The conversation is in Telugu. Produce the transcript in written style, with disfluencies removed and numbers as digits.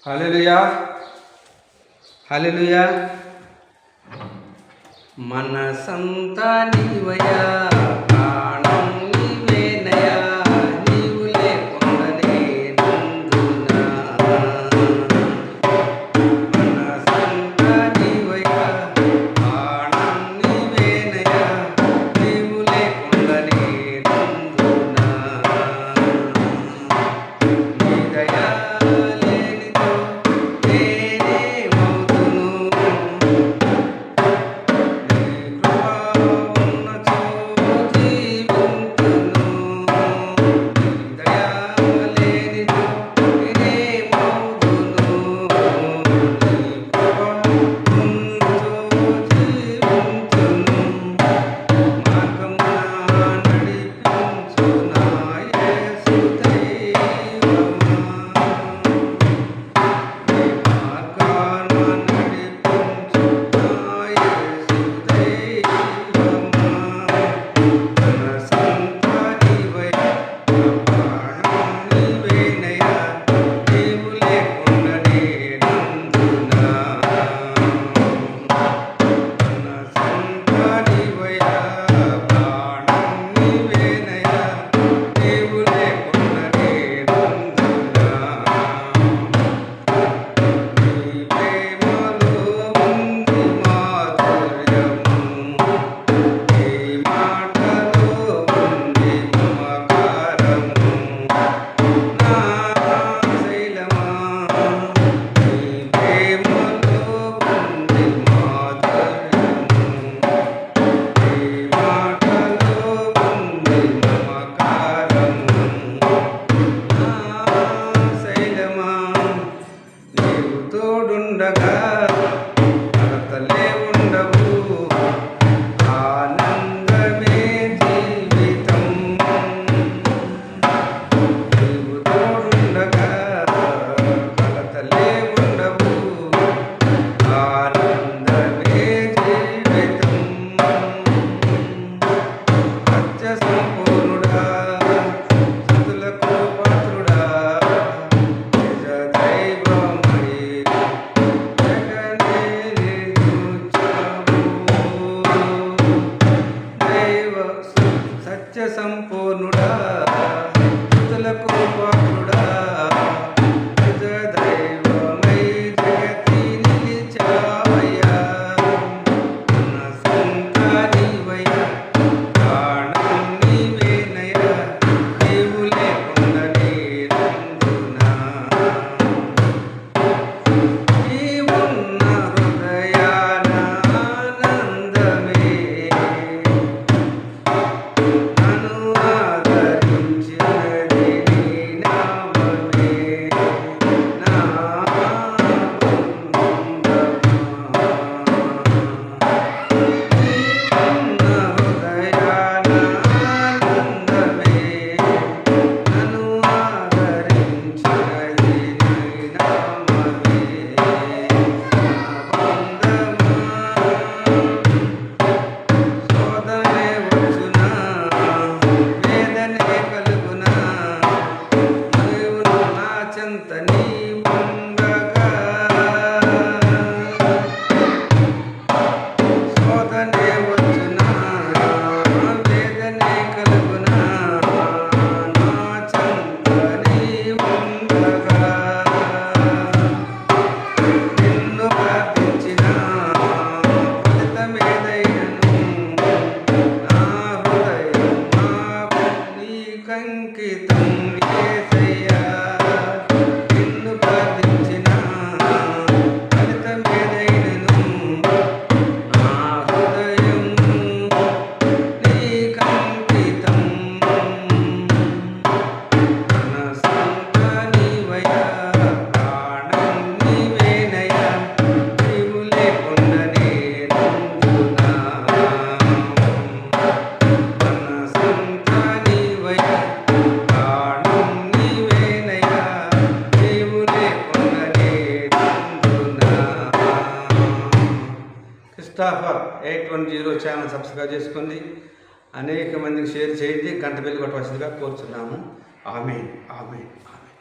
హల్లెలూయా హల్లెలూయా. మనసంతా నీవయ్యా, ప్రాణం నీవేనయ్యా, నీవు లేకుండా నేనుందునా. మనసంతా నీవయ్యా, ప్రాణం నీవేనయ్యా, నీవు లేకుండా నేనుందునా. నీ దయా లేనిదో నేనేమవుదును, తోడుండగా కొరతలే ఉండవు, ఆనందమే జీవితం. నీవు తోడుండగా కొరతలే ఉండవు, ఆనందమే జీవితం. సత్య సంపూర్ణుడా, స్తుతులకు పాత్రుడా, నిజ దైవమై సత్య సంపూర్ణుడా, స్తుతులకు పాత్రుడా, నిజ దైవమై జగతి నిలిచావయ్యా. మనసంతా నీవయ్యా, ప్రాణం నీవేనయ్యా, నీవు లేకుండా నేనుందునా. నీవున్న హృదయాన ఆనందమే, నన్ను ఆదరించినది నీ నామమే. నా బృందమా, నీవున్న హృదయాన ఆనందమే, నన్ను ఆదరించినది నీ నామమే. నా బంధమా శోధనే వచ్చునా, వేదనే కలుగునా, నీవును నా చెంత నీవుండగా. శోధనే వచ్చునా, వేదనే కలుగునా, నా చెంత నీవుండగా. నిన్ను ప్రార్థించిన ఫలితమేదైనను, నా హృదయం నీకంకితం యేసయ్యా. నిన్ను ప్రార్థించిన ఫలితమేదైనను, నా హృదయం నీకంకితం. మనసంతా నీవయ్యా, ప్రాణం నీవేనయ్యా, నీవు లేకుండా నేనుందునా. మనసంతా నీవయ్యా, ప్రాణం నీవేనయ్యా, నీవు లేకుండా నేనుందునా. క్రిస్టాఫర్ 810 ఛానల్ సబ్స్క్రైబ్ చేసుకోండి, అనేక మందికి షేర్ చేయండి, గంట బెల్ కొట్టవలసిందిగా కోరుచున్నాము. ఆమేన్ ఆమేన్ ఆమేన్.